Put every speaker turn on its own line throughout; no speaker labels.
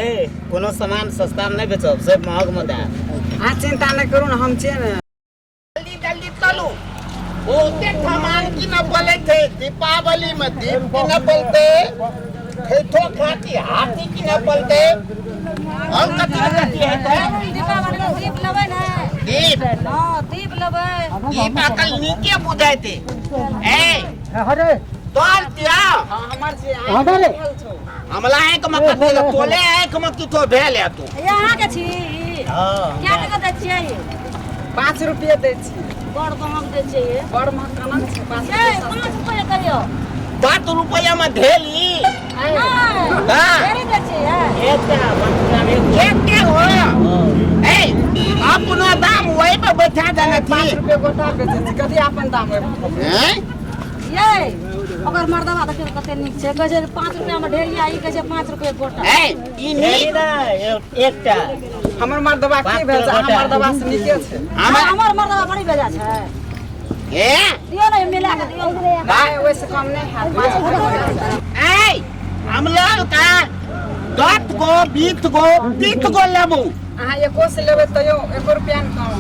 ये कोनो सामान सस्ता में नहीं बेचब सब महंग में दे
हाँ चिंता नहीं करू ना हम छिए ना
जल्दी जल्दी चलो बहुते सामान की न बोले थे दीपावली में दीप की न बोलते खेतों खाती हाथी की न बोलते और कथी है तो
दीपावली में दीप लबे ना
दीप
हां दीप लबे
दीप अकल नीचे बुझाए थे ए तोल दिया
हमार से
हमारे
हमला है कि मत तोले है कि मत तो भेल है तू
यहाँ के छी
हां
क्या टका दे छियै
5 रुपया दे छी
बड़ महंग दे छियै
बड़ महंग कना छै 5
ए 5 रुपया करियो
5 रुपया में ढेली
हां ढेरी दे छियै
एक का
एक के हो ए अपना दाम वही पे बैठा देना थी
5 रुपया गोटा बेचे छी कथी अपन दाम
हैं
ये ओकर मर्दवा देखियो कते नीक छै कहै छै 5 रुपया में ढेरी आई कहै छै 5 रुपया गोटा
ए ई
ढेरी
नी
ना एकटा
हमर मर्दवा की भेल छै हमर मर्दवा से नीके छै
हमर मर्दवा बड़ी बेजा छै
ए
दियो ना मिला के दियो
भाई वैसे कम नहीं है 5 रुपया
ए हम लोग का 10 गो 20 गो 30 गो लेबू
अहाँ एको से लेबे तयो 1 रुपया न कम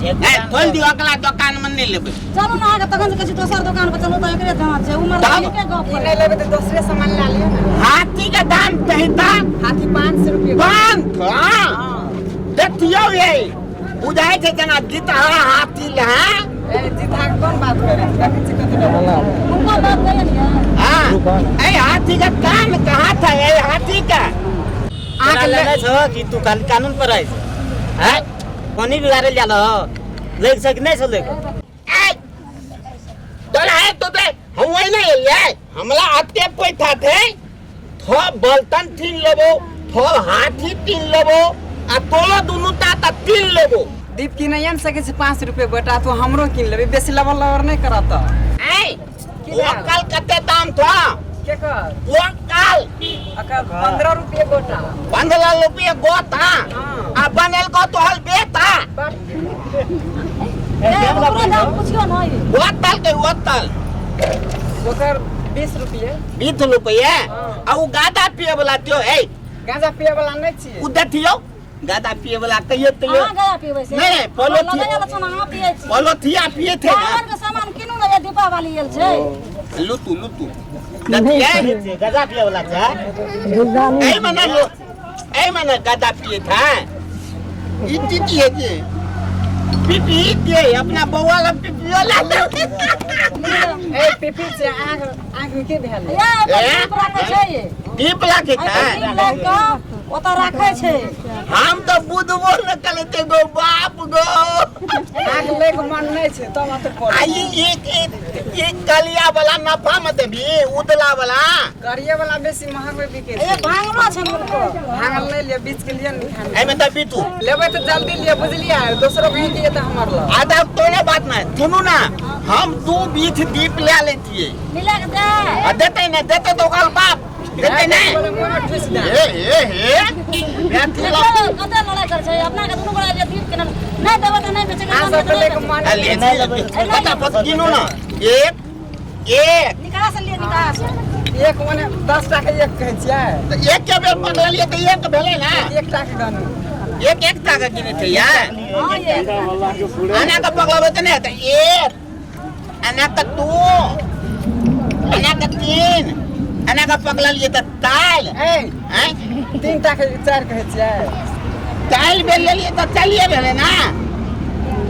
ए खोल दियो अगला दुकान में नहीं लेबे
चलू ना आगे तखन से कहै छी दोसर दुकान पर चलू त एकरे जहाँ छै उ मर्दवा के गप
ई नहीं लेबे तो दूसरे सामान ला लियो ना
हाथी का दाम कहता
हाथी 500 रुपया
पांच हां देखियो ये बुझाई छै जना जीता हाथी ले
ए जीता कौन बात करे कथी छी कथी
उनको बात नहीं है
हां ए हाथी का कान कहां था ये हाथी का
आग लगा छ कि तू कानून पर है हैं कोनी बिगाड़े जाला लेग सक नहीं चले
ए तोला है तो दे हम वही नहीं ले हमला आते पैसा थे थो बलतन 3 लेबो थो हाथी 3 लेबो आ तोला दुनु ता 3 लेबो
दीप की नहीं सके छै 5 रुपया बेटा तो हमरो किन लेबे बेसी लवर नहीं करत
ए वो कल कते दाम था
के कर
वो कल
अकर 15 रुपया गोटा
15 रुपया गोता आ बनल को तो हल बेता
ओकरो दाम पुछियो ना ये
गोतल के गोतल
ओकर 20 रुपया
20 रुपया आ उ गादा पिए वाला त्यो ए
गांजा पिए वाला नहीं छी
उ देखियो गादा पिए वाला कहियो तो
हां गया पीबै से
नहीं पोलो
लगे ना सोना हां पिए छी
पोलोथिया पिए थे ना
सामान के सामान किनु ना ये दीपावली आयल छै
लुतु लुतु देखिए
गजा पिए वाला छै
ए मने लो ए मने गादा पिए था इति है जे पीपी दे अपना बौआ ला पीपियो ला
ए पिपी से आग में के भेल
ये दीप राखै छै ये
दीप लाके था
दीप लाग के ओता राखै छै
हम तो बुधबो न कलते गो बाप गो
आग ले के मन नहीं छै तब तो पड़
आई एक कलिया वाला नफा मत भी उदला वाला
करिए वाला बेसी महंग में बिके
ये भांगलो छै मुनको
भांगल नहीं लिए बीच के लिए नहीं खाने
ए में तो बीतू
लेबे तो जल्दी लिए बुझलिए दूसरो कहीं दिए तो हमर ला
आधा तोने बात ना सुनू ना हम 2 बीच दीप ले लेती है
मिला के दे
आ देते तो कल बाप देते नहीं
बोले मोर ठुस दे
मैं थोड़ा
कते लड़ाई कर छै अपना के दुनु गोरा जे दीप के नहीं देबे त नहीं बेचे
आ सब ले के मन
ले पता पत गिनो ना एक
निकाल से लिए निकाल से
एक मने 10 टका एक कहै छियै
तो एक के बेर पकड़ लिए तो एक भेले ना
1 टका गन
एक टका गिने थे यार
हां ये
आना का पकड़ावे तो नहीं तो एक आना का 2 आना का 3 आना का पकड़ लिए तो ताल
ए
हैं
3 टका 4 कहै छियै
ताल बेल ले लिए तो चलिए भेले ना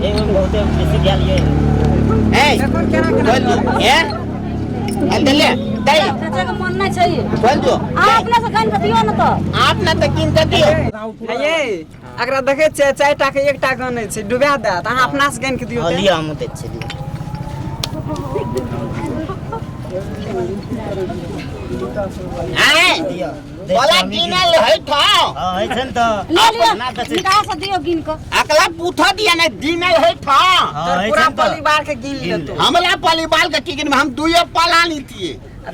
एगो बहुते बेसी गेल ये
ए
देखो केना
बोल दो
केना
ए अलदले दई
बेचे के मन नहीं छै
बोल दो
आ अपने से गन के दियो न तो
आप ना तो किन के दियो
ये अगर देखे छियै 4 टका 1 टका गन छै डुबा देत अहाँ अपना से गन के दियो
लिया हम दे छी
हैं बोला किनल है था
हां है छन तो
ले लियो
ना दे
निकाल से दियो गिन के
अकला पूछा दिया ना दिनल है था
हां है
पूरा
छन तो
परिवार के गिन ले तो
हमला परिवार के टिकट में हम दुए पाला ली थी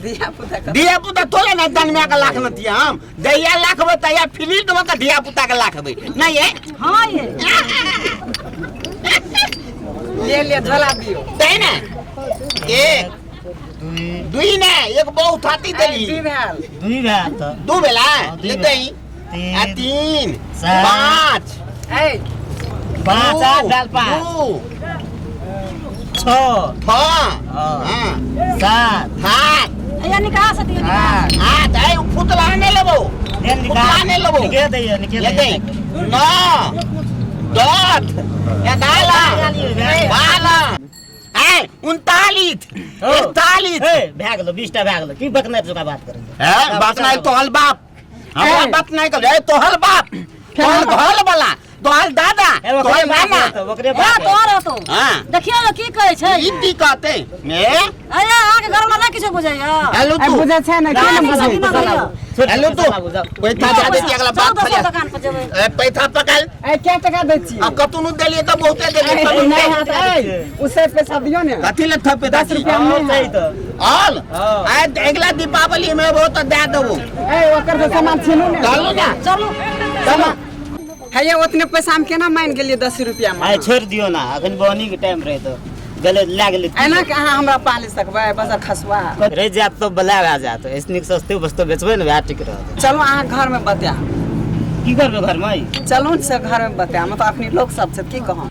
दिया पुता का
दिया पुता तोले ना दन में का लाख न थी हम दैया लाख बे तैया फिलिट में का दिया पुता का लाख बे नहीं है
हां ये
ले झोला दियो
दे ना एक दुई ना एक बहुत हाथी देली
दी भेल
दुई भए त
दू बेला
दुई
ले
बेला।
दई तीन
चार,
पाँच
ए
5 डाल 5
दू
6
छ हाँ
7
सात
या निकाल सकती है
8
आठ है फुतला नहीं लेबो
देन
फुतला नहीं लेबो
निकाल दे निकाल
ये दे 9 10 11 12 39 41
भए गेलो 20टा भए गेलो की बकनाइ तुका बात करे
है बात नहीं तोहल बाप हमरा बात नहीं कर तोहल बाप तोहल घर वाला तोहल दादा तोहल नाना
ओकरे
या
बात
तोर हो तो
हां
देखियो ना की कहै छै
ई ती कहते मे
अरे आके घर में ना किछो बुझैया
हेलो
ए
तू
बुझे छै ना के
गाड़ी
न
सब
बुझे
ना भैया
हेलो तू पैसा दे दे अगला बात
चल
फले
दुकान पर जेबै
ए पैसा पकड़
ए क्या टका दै छी
अब कतू नु देलिए त बहुते
ए,
देलिए
नहीं हाथ ए उसे पैसा दियो ने
कथी ले थपे
10 रुपया
और
में
सही तो
ऑल
हाँ।
आ अगला दीपावली में वो तो दे देबो
ए ओकर से सामान छीनू ने
चलो ना
चलू
चलो
है ये उतने पैसा हम केना मान गेलिए 10 रुपया में
आइ छोड़ दियो ना अखन बहनी के टाइम रहे तो गले ला गेले
एना के अहाँ हमरा पाले सकबै बस खसवा
रह जात तो बला आ जात इसनिक सस्ते वस्तु बेचबै ने वएह ठीक रहत
चलो अहाँ घर में बता
की करबे घर में
चलू से घर में बता मतलब अपनी लोग सब से की कहूं